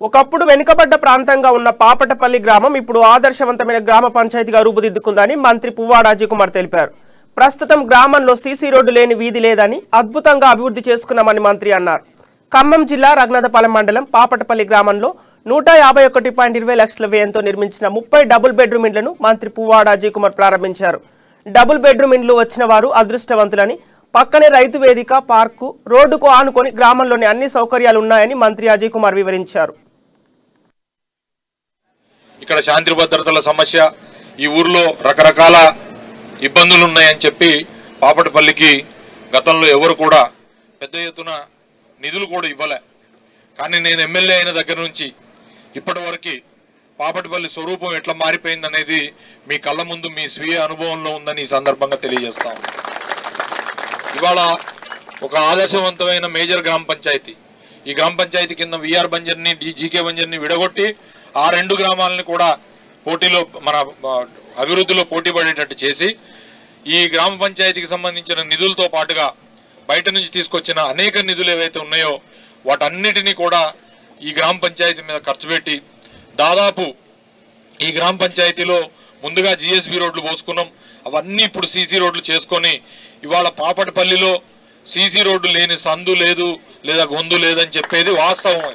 ఒకప్పుడు వెనుకబడ్డ ప్రాంతంగా ఉన్న పాపటపల్లి గ్రామం ఇప్పుడు ఆదర్శవంతమైన గ్రామ పంచాయతీగా రూపుదిద్దుకుందని మంత్రి పువ్వాడ అజయ్ కుమార్ తెలిపారు. ప్రస్తుతం గ్రామంలో సీసీ రోడ్డు లేని వీధి లేదని, అద్భుతంగా అభివృద్ధి చేసుకున్నామని మంత్రి అన్నారు. ఖమ్మం జిల్లా రఘునాథపాలెం మండలం పాపటపల్లి గ్రామంలో 151.20 లక్షల వ్యయంతో నిర్మించిన 30 డబుల్ బెడ్రూమ్ ఇండ్లను మంత్రి పువ్వాడ అజయ్ కుమార్ ప్రారంభించారు. డబుల్ బెడ్రూమ్ ఇండ్లు వచ్చిన వారు అదృష్టవంతులని, పక్కనే రైతు వేదిక, పార్కు, రోడ్డుకు ఆనుకొని గ్రామంలోని అన్ని సౌకర్యాలు ఉన్నాయని మంత్రి అజయ్ కుమార్ వివరించారు. ఇక్కడ శాంతి భద్రతల సమస్య, ఈ ఊర్లో రకరకాల ఇబ్బందులు ఉన్నాయని చెప్పి పాపటపల్లికి గతంలో ఎవరు కూడా పెద్ద ఎత్తున నిధులు కూడా ఇవ్వలే. కానీ నేను ఎమ్మెల్యే అయిన దగ్గర నుంచి ఇప్పటి వరకు పాపటపల్లి స్వరూపం ఎట్లా మారిపోయింది అనేది మీ కళ్ళ ముందు మీ స్వీయ అనుభవంలో ఉందని ఈ సందర్భంగా తెలియజేస్తాం. ఇవాళ ఒక ఆదర్శవంతమైన మేజర్ గ్రామ పంచాయతీ, ఈ గ్రామ పంచాయతీ కింద విఆర్ బంజర్ని, జీకే బంజర్ని విడగొట్టి ఆ రెండు గ్రామాలని కూడా పోటీలో మన అభివృద్ధిలో పోటీ పడేటట్టు చేసి ఈ గ్రామ పంచాయతీకి సంబంధించిన నిధులతో పాటుగా బయట నుంచి తీసుకొచ్చిన అనేక నిధులు ఏవైతే ఉన్నాయో వాటన్నిటినీ కూడా ఈ గ్రామ పంచాయతీ మీద ఖర్చు పెట్టి దాదాపు ఈ గ్రామ పంచాయతీలో ముందుగా జిఎస్బి రోడ్లు పోసుకున్నాం. అవన్నీ ఇప్పుడు సీసీ రోడ్లు చేసుకొని ఇవాళ పాపటపల్లిలో సీసీ రోడ్డు లేని సందు లేదు లేదా గొంతు లేదని చెప్పేది వాస్తవం.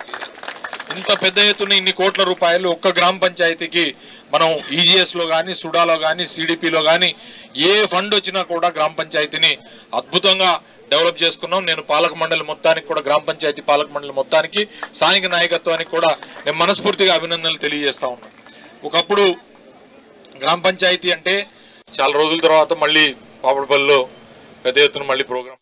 ఇంత పెద్ద ఎత్తున ఇన్ని కోట్ల రూపాయలు ఒక్క గ్రామ పంచాయతీకి మనం ఈజీఎస్లో కానీ, సుడాలో కానీ, సిడిపిలో కానీ ఏ ఫండ్ వచ్చినా కూడా గ్రామ పంచాయతీని అద్భుతంగా డెవలప్ చేసుకున్నాం. నేను పాలక మండలి మొత్తానికి కూడా, గ్రామ పంచాయతీ పాలక మండలి మొత్తానికి, స్థానిక నాయకత్వానికి కూడా నేను మనస్ఫూర్తిగా అభినందనలు తెలియజేస్తా ఉన్నాను. ఒకప్పుడు గ్రామ పంచాయతీ అంటే చాలా రోజుల తర్వాత మళ్ళీ పాపటపల్లిలో పెద్ద ఎత్తున మళ్ళీ ప్రోగ్రాం